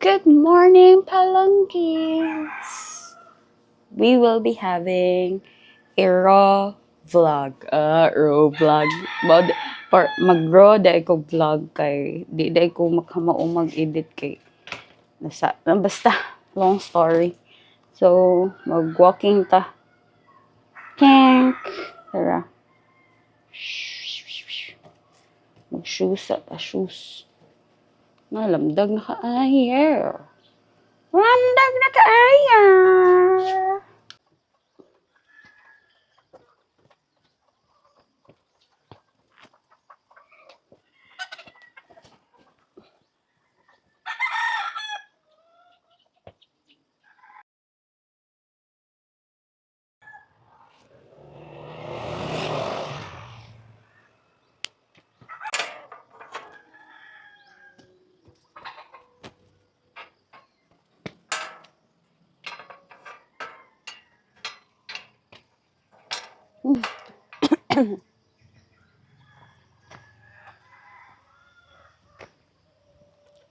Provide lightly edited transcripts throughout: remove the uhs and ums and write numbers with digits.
Good morning, Palanquins! We will be having a raw vlog. Mag-raw dahil ko vlog kay di dahil ko makamaong mag-edit kay basta long story. So, mag-walking ta. Tank! Tara. Mag-shoes ta shoes. Lamdag na ka-ayer. Lamdag na ka-ayer.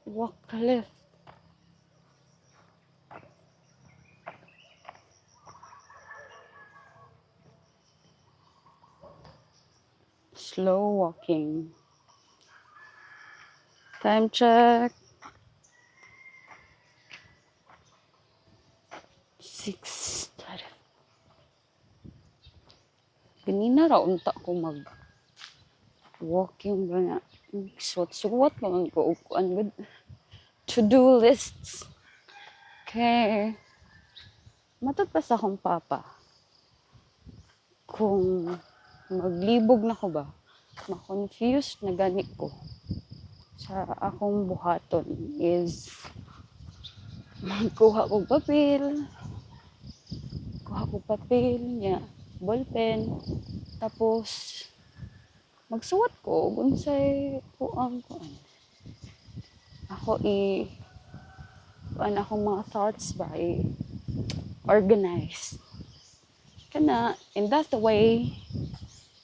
Walk the lift. Slow walking. Time check. 6. Ganina ra unta ko mag-walking ba na. Suwat-suwat naman ko. Good. To-do lists. Okay. Matagpas akong papa. Kung maglibog na ko ba, ma-confused na gani ko sa akong buhaton is kuha ko papel niya, ballpen, tapos magsuwat ko unsay kuan ako akong mga thoughts ba organize kana, and that's the way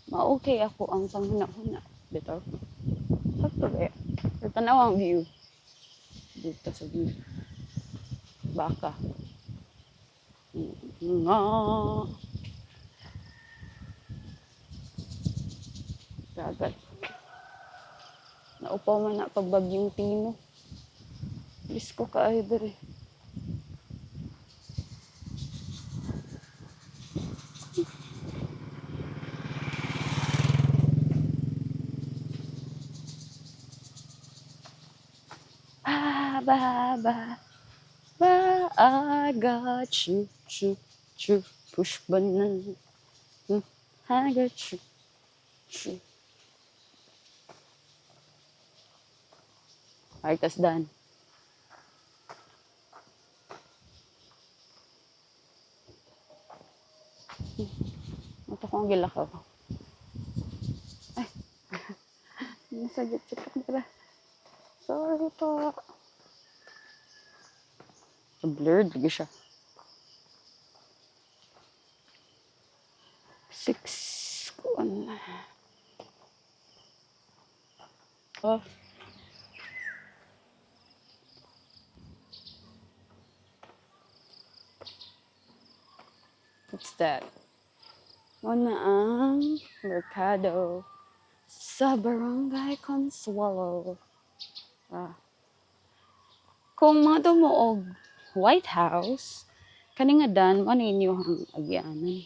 ma-okay ako ang panghuna-huna dito. Sakto ba? Tanaw ang view dito sa view baka nga dagat naupaw man na pagbagyong Tino. Risko kaayo diri. I got you, push button. I got you. Alright, that's done. Ito kong gilakaw. Ay. Nasagit ka. Sorry po. Blurred lagi siya. 6 kuan. What's that? Una ang merkado sa Barangay Consuelo. Kung mga dumuog White House, kani nga dan mo ninyo ang agyanan.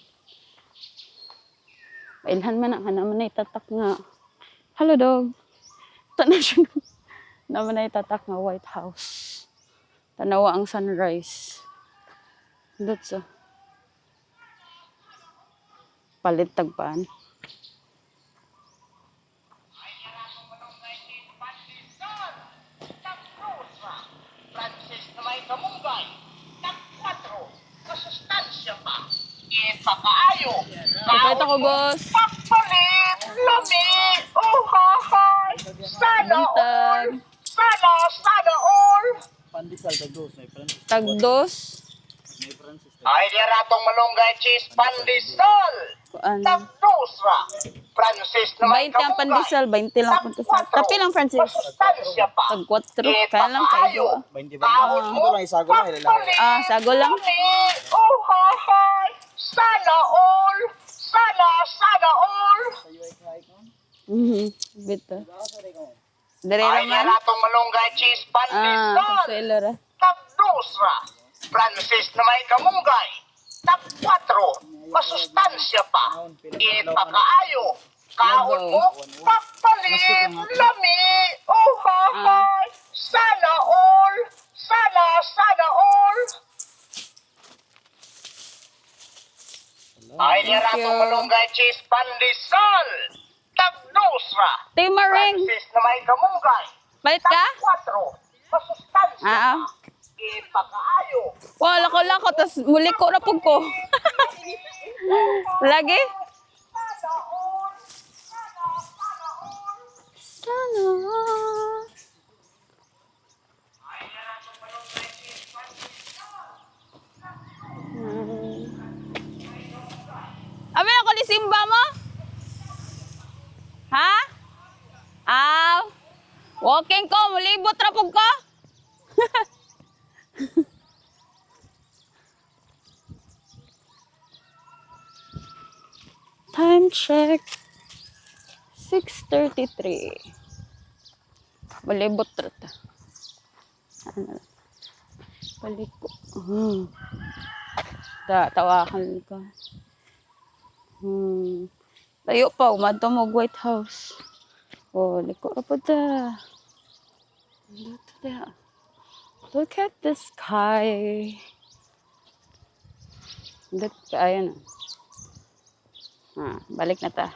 Pailhan man ang naman ay tatak nga. Hello dog. Tanaw siya naman ay tatak nga White House. Tanawa ang sunrise. That's palit tagpaan. Kapit ako, boss. Papalit, lami, uhahay, sana all, sana all. Pandesal tagdos, may Francis. Tagdos. May Francis. Ay, di ratong malunggay cheese pandesal. Kuan. Tagdos ra. Francis na may 20 ang pandesal, 20 lang ang pandesal. Tapi lang, Francis. Masustansya pa. Tag 4, kaya lang kayo. 20 Kaon ba? mo. Ito lang, isago lang, ilalaki. Ah, sago lang. Oh, hahay. Sana all. Sana all. Bito. Dari Ay, naman. naratong malunggay cheese Ah, pandesal. consuelo ra. Tagdosra. Francis na may kamunggay. Tag 4. Masustansya pa. Ipakaayo. Kaon mo. Papalit. Lami. Oh, hahay. Sana all. Sana all. Ay, naratong you. malunggay cheese pandesal. Tagdosra. Timaring. Francis na may kamunggay. Balik ka? 4. Masustansya. Ah, Ipakaayo. wala ko lang ko, tas muli ko na pug ko. Lagi? Sana. Abi ako ni Simba mo? Ha? Aw. Walking ko, mulibot ra pug ko. Time check. 6:33. Balibot ra ta. Ano? Balik ko. Tawakan ka. Tayo pa, umadto mo White House. Oh, liko ra pa ta. Look at the sky. Ayan. Balik na ta.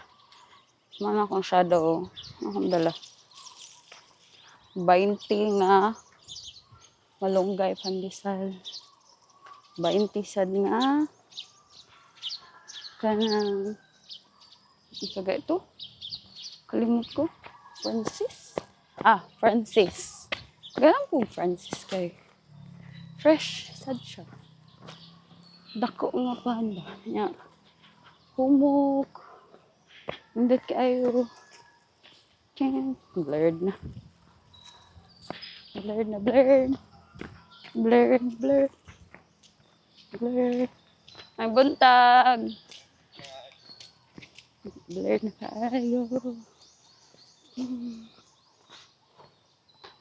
Mana akong shadow. Akong dala. 20 nga malunggay pandesal. 20 sad nga kanang isaga ito. Kalimut ko. Francis. Francis. Ganun po Francis kay fresh sad siya. Dako nga panda. Nya. Humok. Hindi kayo. Blurred na. Blurred. Ay, buntag. Blurred na kayo.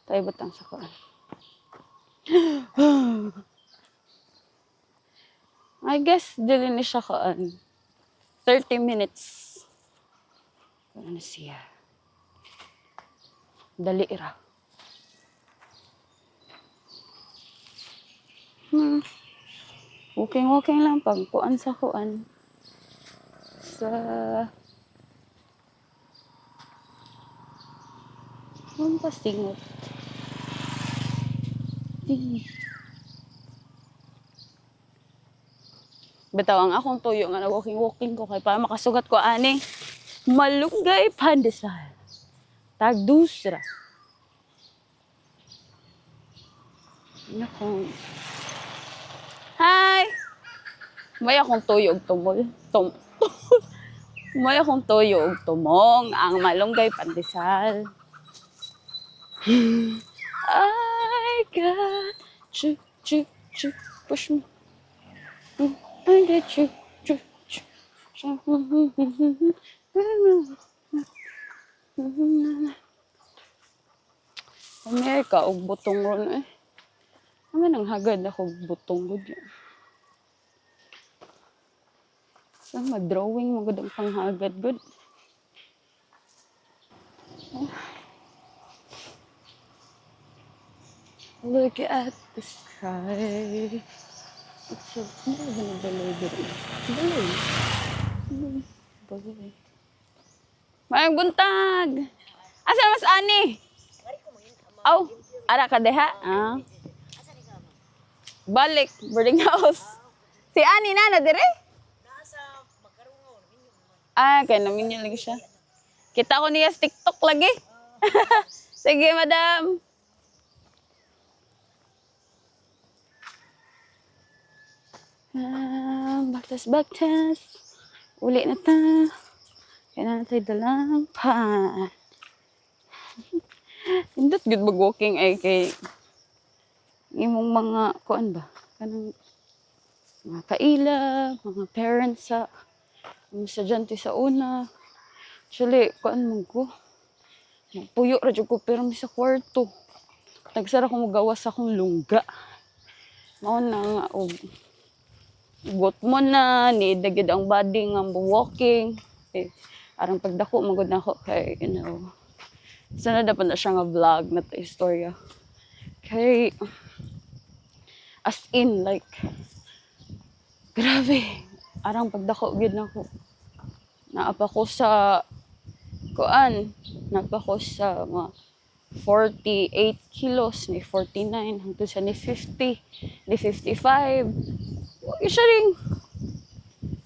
Tayo butang sa kuan. I guess, dili ni siya kuan. 30 minutes. Ano siya? Dali ra. Walking lang pag kuan sa kuan. Sa pasingot. Bitaw ang akong tuyo nga na walking ko kay para makasugat ko ani. Malunggay pandesal. Tagdusra. Nako. Hi! May akong tuyo og tumol. May akong tuyo og tumong ang malunggay pandesal. I got you, push me. I got you. Amerika og butong ron eh. Naman ang hagad ako og butong gud. Sa mag-drawing mo gud ang panghagad gud. Look at the sky. It's so balay. Mayang buntag. Asa mas ani? Aw, ara ka deha. Balik boarding house. Si ani na dire? Kaya namin niya lagi siya. Kita ko niya sa TikTok lagi. Sige, madam. Baktas. Uli na ta. Kailan natin dalang pan. Indot good mag-walking ay kay imong mga kuan ba? Kanang mga kaila, mga parents sa mga estudyante sa una. Actually, kuan mo ko. Puyo ra jud ko pero mi sa kwarto. Nagsara ko magawas akong lungga. Mao na nga og got mo na ni dagid ang body nga walking. Eh, arang pagdako magud na ako kay sana dapat na siya nga vlog na ta istorya. Kay as in like grabe arang pagdako gyud nako. Naapa ko sa kuan, naapa ko sa mga 48 kilos, ni 49, hangtod sa ni 50, ni 55. Wala siya ring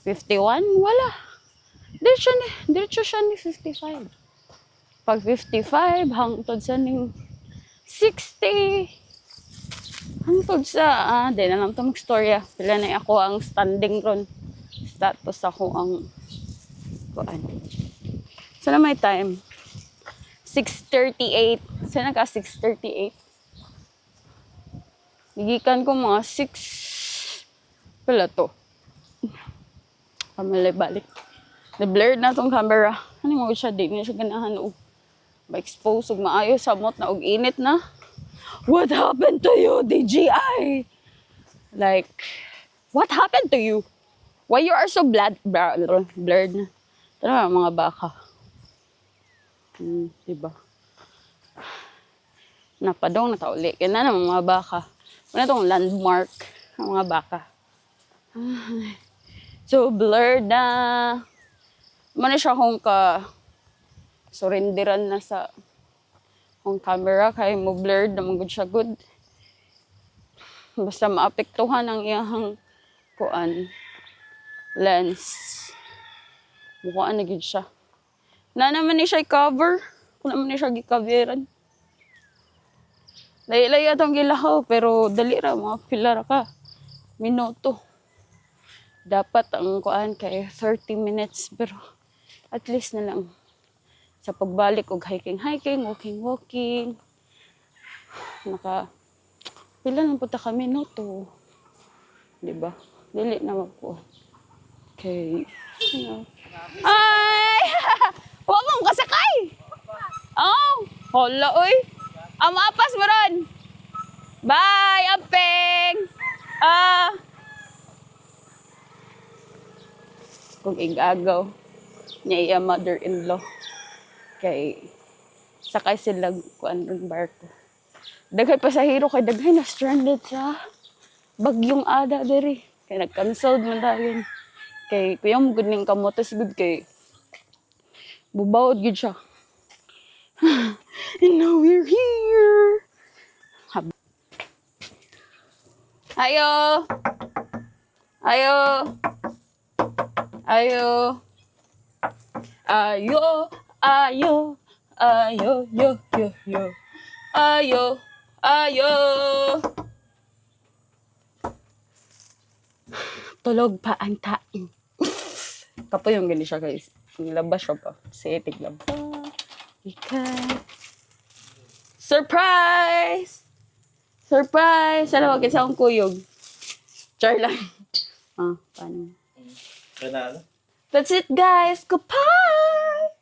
51, wala. Diretso siya ni 55. Pag 55, hangtod sa ning 60. Hangtod sa, di na lang ito mag-storya. Pila na ako ang standing ron. Status ako ang kuan. Sana may time? 6:38. Sana ka 6:38? Nagikan ko mga 6. Pala to. Kamalay balik. Na-blurred na tong camera. Ano mo siya? Di na siya ganahan o ma-expose o maayo sa mot na og init na. What happened to you, DJI? Like, what happened to you? Why you are so blurred na? Tara mga baka. Diba? Napadong natauli. Kaya na naman mga baka. Ano itong landmark ng mga baka. So blurred na. Mano siya kung surrenderan na sa ang camera kay mo blurred na magud siya good. Basta maapektuhan ang iyang kuan lens. Mukhaan na gid siya. Na naman ni siya i-cover. Kung naman ni siya gi-coveran. Layi-layi atong gilahaw pero dali ra mga pilar ka. Minuto. Dapat ang kuan kay 30 minutes pero at least na lang sa pagbalik og hiking, walking. Pila lang punta kami minuto. Diba? Dili na magkuan. Okay. Ay! Huwag mong kasakay! Oh! Hala, oy! Amapas mo ron! Bye, Ampeng! Kung igagaw niya iya mother-in-law. Kay sakay sila kuan ng barko. Daghay pasahero kay daghay na stranded sa bagyong Ada diri. Kay nag-cancel man dayon. Kay kuya mo gud ning kamotes gud kay bubawod gud siya. And now we're here. Ayo. Ayo. Ayo. Ayo. Ayo. Ayo. Yo. Yo. Yo. Ayo. Ayo. Tulog pa ang tain. Kapo yung gani siya guys. Nilabas siya pa. Sige, tiglab. Ika. Surprise! Surprise! Sana wag sa akong kuyog. Char lang. Paano? Kaya na, That's it guys. Goodbye!